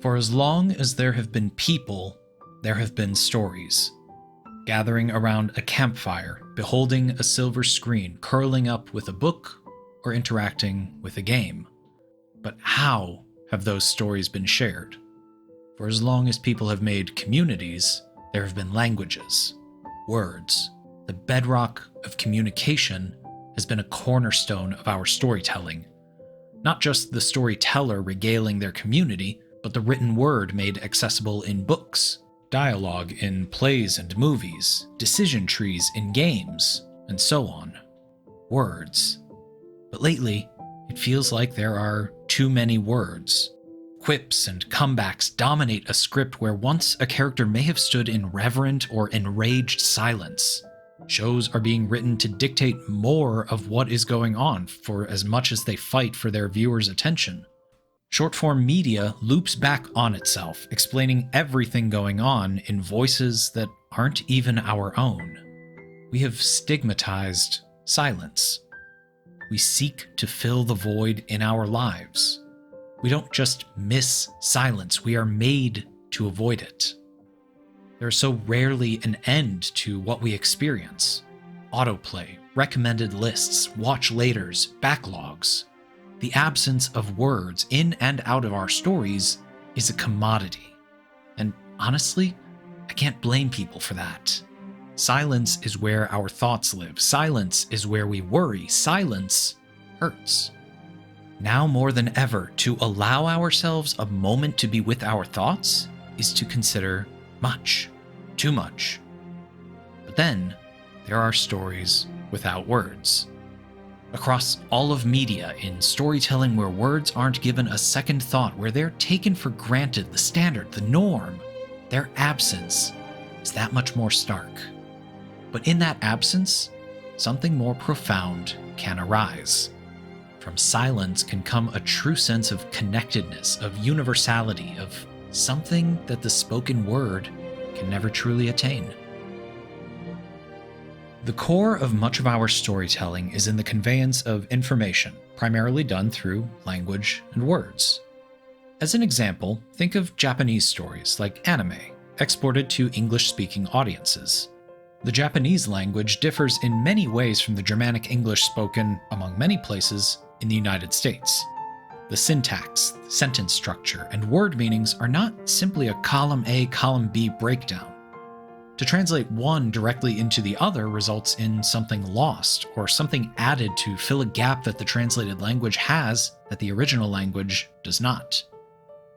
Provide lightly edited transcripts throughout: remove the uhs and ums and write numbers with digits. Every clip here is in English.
For as long as there have been people, there have been stories. Gathering around a campfire, beholding a silver screen, curling up with a book, or interacting with a game. But how have those stories been shared? For as long as people have made communities, there have been languages, words. The bedrock of communication has been a cornerstone of our storytelling. Not just the storyteller regaling their community, but the written word made accessible in books, dialogue in plays and movies, decision trees in games, and so on. Words. But lately, it feels like there are too many words. Quips and comebacks dominate a script where once a character may have stood in reverent or enraged silence. Shows are being written to dictate more of what is going on for as much as they fight for their viewers' attention. Short-form media loops back on itself, explaining everything going on in voices that aren't even our own. We have stigmatized silence. We seek to fill the void in our lives. We don't just miss silence, we are made to avoid it. There is so rarely an end to what we experience. Autoplay, recommended lists, watch laters, backlogs. The absence of words in and out of our stories is a commodity. And honestly, I can't blame people for that. Silence is where our thoughts live. Silence is where we worry. Silence hurts. Now more than ever, to allow ourselves a moment to be with our thoughts is to consider much, too much. But then, there are stories without words. Across all of media, in storytelling where words aren't given a second thought, where they're taken for granted, the standard, the norm, their absence is that much more stark. But in that absence, something more profound can arise. From silence can come a true sense of connectedness, of universality, of something that the spoken word can never truly attain. The core of much of our storytelling is in the conveyance of information, primarily done through language and words. As an example, think of Japanese stories like anime, exported to English-speaking audiences. The Japanese language differs in many ways from the Germanic English spoken, among many places, in the United States. The syntax, sentence structure, and word meanings are not simply a column A, column B breakdown. To translate one directly into the other results in something lost, or something added to fill a gap that the translated language has that the original language does not.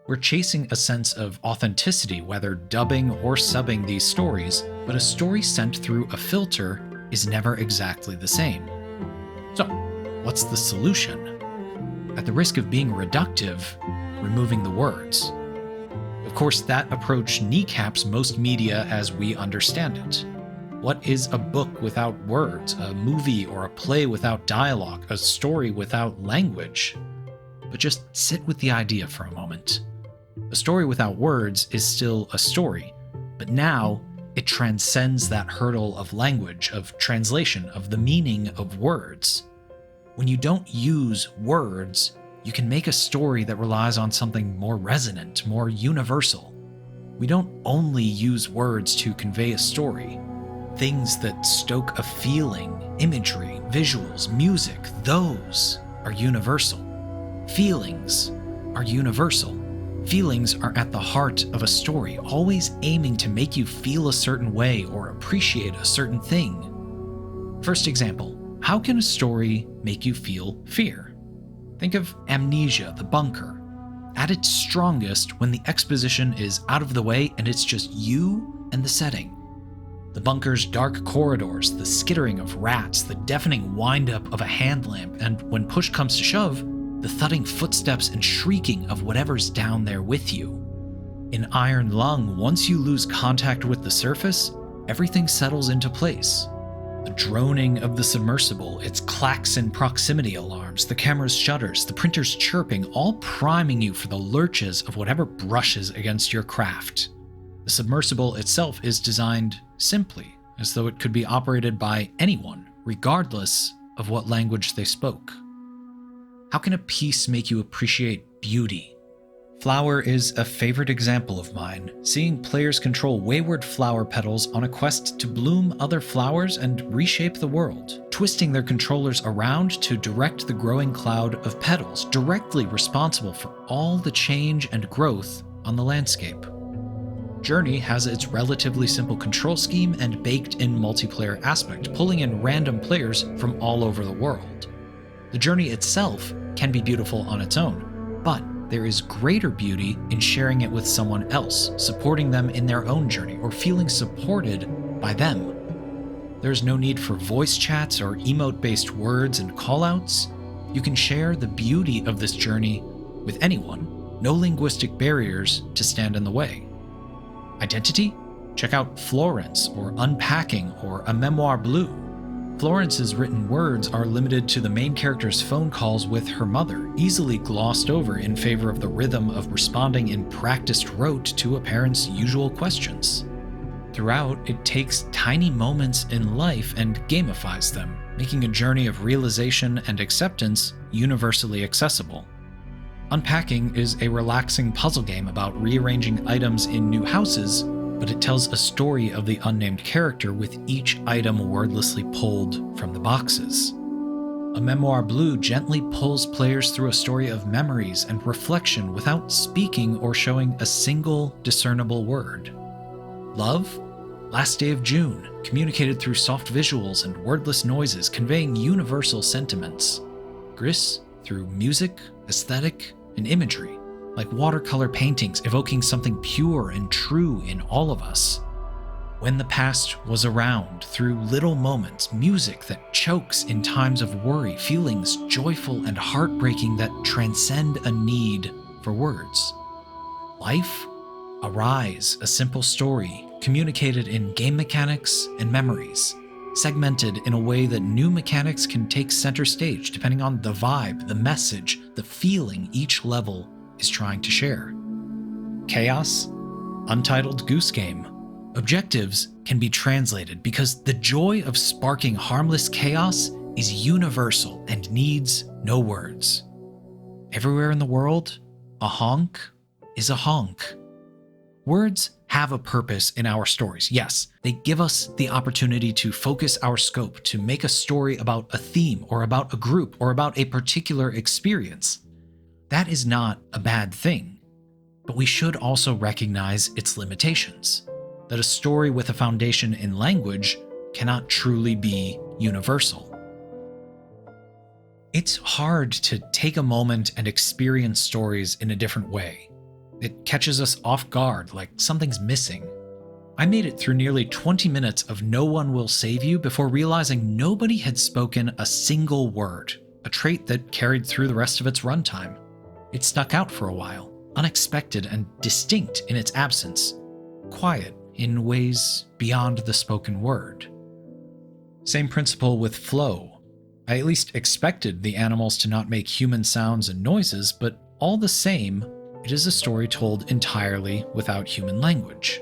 We're chasing a sense of authenticity, whether dubbing or subbing these stories, but a story sent through a filter is never exactly the same. So, what's the solution? At the risk of being reductive, removing the words. Of course, that approach kneecaps most media as we understand it. What is a book without words, a movie or a play without dialogue, a story without language? But just sit with the idea for a moment. A story without words is still a story, but now it transcends that hurdle of language, of translation, of the meaning of words. When you don't use words, you can make a story that relies on something more resonant, more universal. We don't only use words to convey a story. Things that stoke a feeling, imagery, visuals, music, those are universal. Feelings are universal. Feelings are at the heart of a story, always aiming to make you feel a certain way or appreciate a certain thing. First example, how can a story make you feel fear? Think of Amnesia, the bunker. At its strongest when the exposition is out of the way and it's just you and the setting. The bunker's dark corridors, the skittering of rats, the deafening wind-up of a hand lamp, and when push comes to shove, the thudding footsteps and shrieking of whatever's down there with you. In Iron Lung, once you lose contact with the surface, everything settles into place. The droning of the submersible, its clacks and proximity alarms, the camera's shutters, the printer's chirping, all priming you for the lurches of whatever brushes against your craft. The submersible itself is designed simply, as though it could be operated by anyone, regardless of what language they spoke. How can a piece make you appreciate beauty, Flower is a favorite example of mine, seeing players control wayward flower petals on a quest to bloom other flowers and reshape the world, twisting their controllers around to direct the growing cloud of petals directly responsible for all the change and growth on the landscape. Journey has its relatively simple control scheme and baked-in multiplayer aspect, pulling in random players from all over the world. The journey itself can be beautiful on its own, but there is greater beauty in sharing it with someone else, supporting them in their own journey, or feeling supported by them. There's no need for voice chats or emote-based words and callouts. You can share the beauty of this journey with anyone, no linguistic barriers to stand in the way. Identity? Check out Florence, or Unpacking, or A Memoir Blue. Florence's written words are limited to the main character's phone calls with her mother, easily glossed over in favor of the rhythm of responding in practiced rote to a parent's usual questions. Throughout, it takes tiny moments in life and gamifies them, making a journey of realization and acceptance universally accessible. Unpacking is a relaxing puzzle game about rearranging items in new houses, but it tells a story of the unnamed character with each item wordlessly pulled from the boxes. A Memoir Blue gently pulls players through a story of memories and reflection without speaking or showing a single discernible word. Love? Last Day of June, communicated through soft visuals and wordless noises, conveying universal sentiments. GRIS? Through music, aesthetic, and imagery, like watercolor paintings evoking something pure and true in all of us. When the Past Was Around, through little moments, music that chokes in times of worry, feelings joyful and heartbreaking that transcend a need for words. Life? Arise, a simple story, communicated in game mechanics and memories, segmented in a way that new mechanics can take center stage depending on the vibe, the message, the feeling each level is trying to share. Chaos? Untitled Goose Game. Objectives can be translated because the joy of sparking harmless chaos is universal and needs no words. Everywhere in the world, a honk is a honk. Words have a purpose in our stories. Yes, they give us the opportunity to focus our scope, to make a story about a theme or about a group or about a particular experience. That is not a bad thing, but we should also recognize its limitations, that a story with a foundation in language cannot truly be universal. It's hard to take a moment and experience stories in a different way. It catches us off guard, like something's missing. I made it through nearly 20 minutes of No One Will Save You before realizing nobody had spoken a single word, a trait that carried through the rest of its runtime. It stuck out for a while, unexpected and distinct in its absence, quiet in ways beyond the spoken word. Same principle with flow. I at least expected the animals to not make human sounds and noises, but all the same, it is a story told entirely without human language.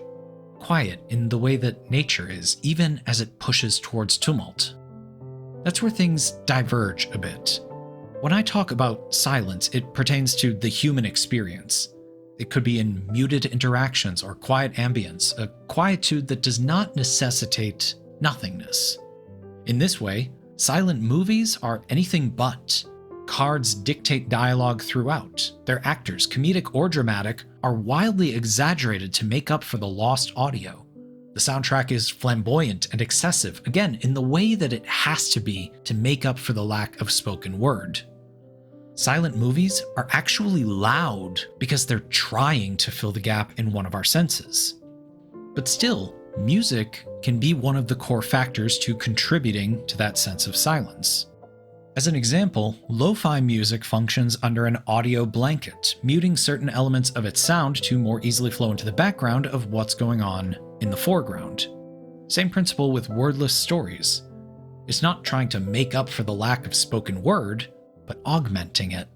Quiet in the way that nature is, even as it pushes towards tumult. That's where things diverge a bit. When I talk about silence, it pertains to the human experience. It could be in muted interactions or quiet ambience, a quietude that does not necessitate nothingness. In this way, silent movies are anything but. Cards dictate dialogue throughout. Their actors, comedic or dramatic, are wildly exaggerated to make up for the lost audio. The soundtrack is flamboyant and excessive, again, in the way that it has to be to make up for the lack of spoken word. Silent movies are actually loud because they're trying to fill the gap in one of our senses. But still, music can be one of the core factors to contributing to that sense of silence. As an example, lo-fi music functions under an audio blanket, muting certain elements of its sound to more easily flow into the background of what's going on in the foreground. Same principle with wordless stories. It's not trying to make up for the lack of spoken word, but augmenting it.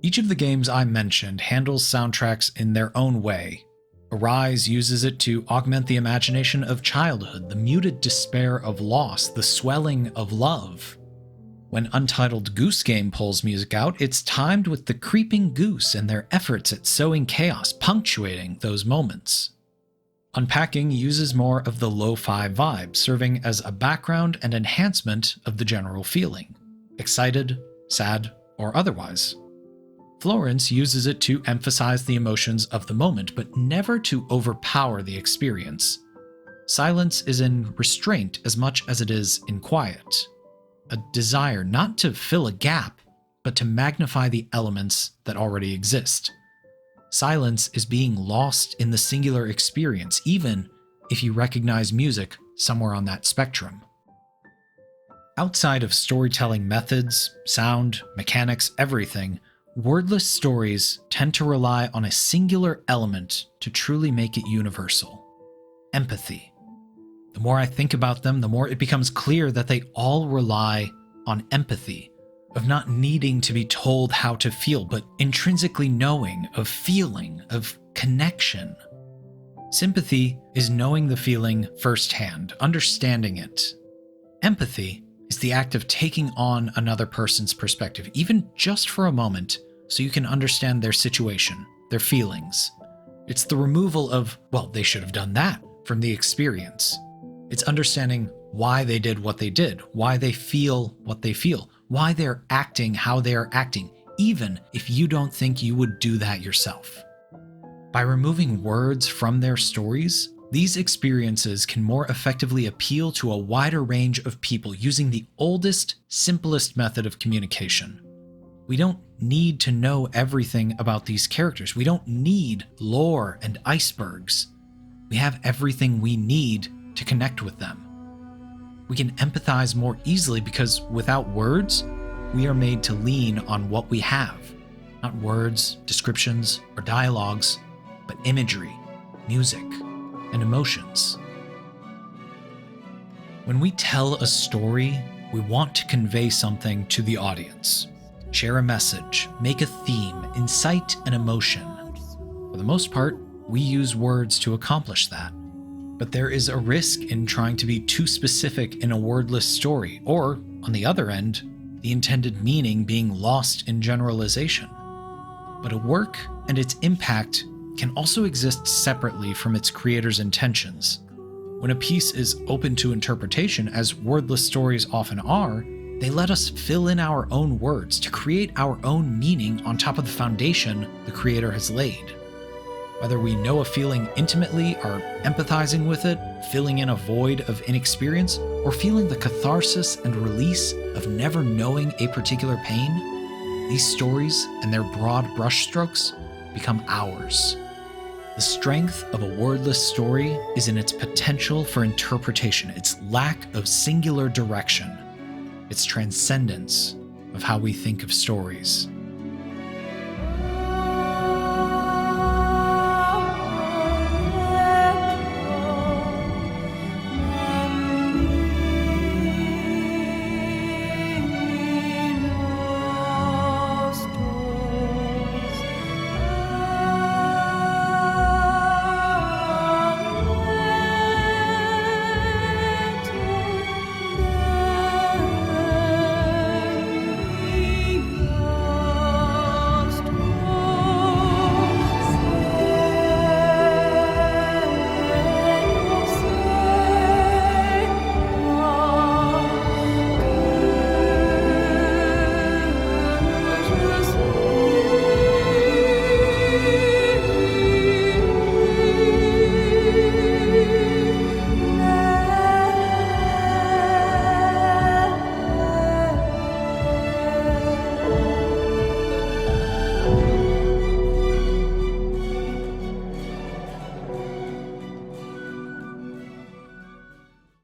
Each of the games I mentioned handles soundtracks in their own way. Arise uses it to augment the imagination of childhood, the muted despair of loss, the swelling of love. When Untitled Goose Game pulls music out, it's timed with the creeping goose and their efforts at sowing chaos, punctuating those moments. Unpacking uses more of the lo-fi vibe, serving as a background and enhancement of the general feeling, excited, sad, or otherwise. Florence uses it to emphasize the emotions of the moment, but never to overpower the experience. Silence is in restraint as much as it is in quiet. A desire not to fill a gap, but to magnify the elements that already exist. Silence is being lost in the singular experience, even if you recognize music somewhere on that spectrum. Outside of storytelling methods, sound, mechanics, everything, wordless stories tend to rely on a singular element to truly make it universal: empathy. The more I think about them, the more it becomes clear that they all rely on empathy, of not needing to be told how to feel, but intrinsically knowing, of feeling, of connection. Sympathy is knowing the feeling firsthand, understanding it. Empathy is the act of taking on another person's perspective, even just for a moment, so you can understand their situation, their feelings. It's the removal of, well, they should have done that, from the experience. It's understanding why they did what they did, why they feel what they feel, why they're acting how they are acting, even if you don't think you would do that yourself. By removing words from their stories, these experiences can more effectively appeal to a wider range of people using the oldest, simplest method of communication. We don't need to know everything about these characters. We don't need lore and icebergs. We have everything we need to connect with them. We can empathize more easily because without words, we are made to lean on what we have. Not words, descriptions, or dialogues, but imagery, music, and emotions. When we tell a story, we want to convey something to the audience, share a message, make a theme, incite an emotion. For the most part, we use words to accomplish that. But there is a risk in trying to be too specific in a wordless story, or, on the other end, the intended meaning being lost in generalization. But a work and its impact can also exist separately from its creator's intentions. When a piece is open to interpretation, as wordless stories often are, they let us fill in our own words to create our own meaning on top of the foundation the creator has laid. Whether we know a feeling intimately, are empathizing with it, filling in a void of inexperience, or feeling the catharsis and release of never knowing a particular pain, these stories and their broad brushstrokes become ours. The strength of a wordless story is in its potential for interpretation, its lack of singular direction, its transcendence of how we think of stories.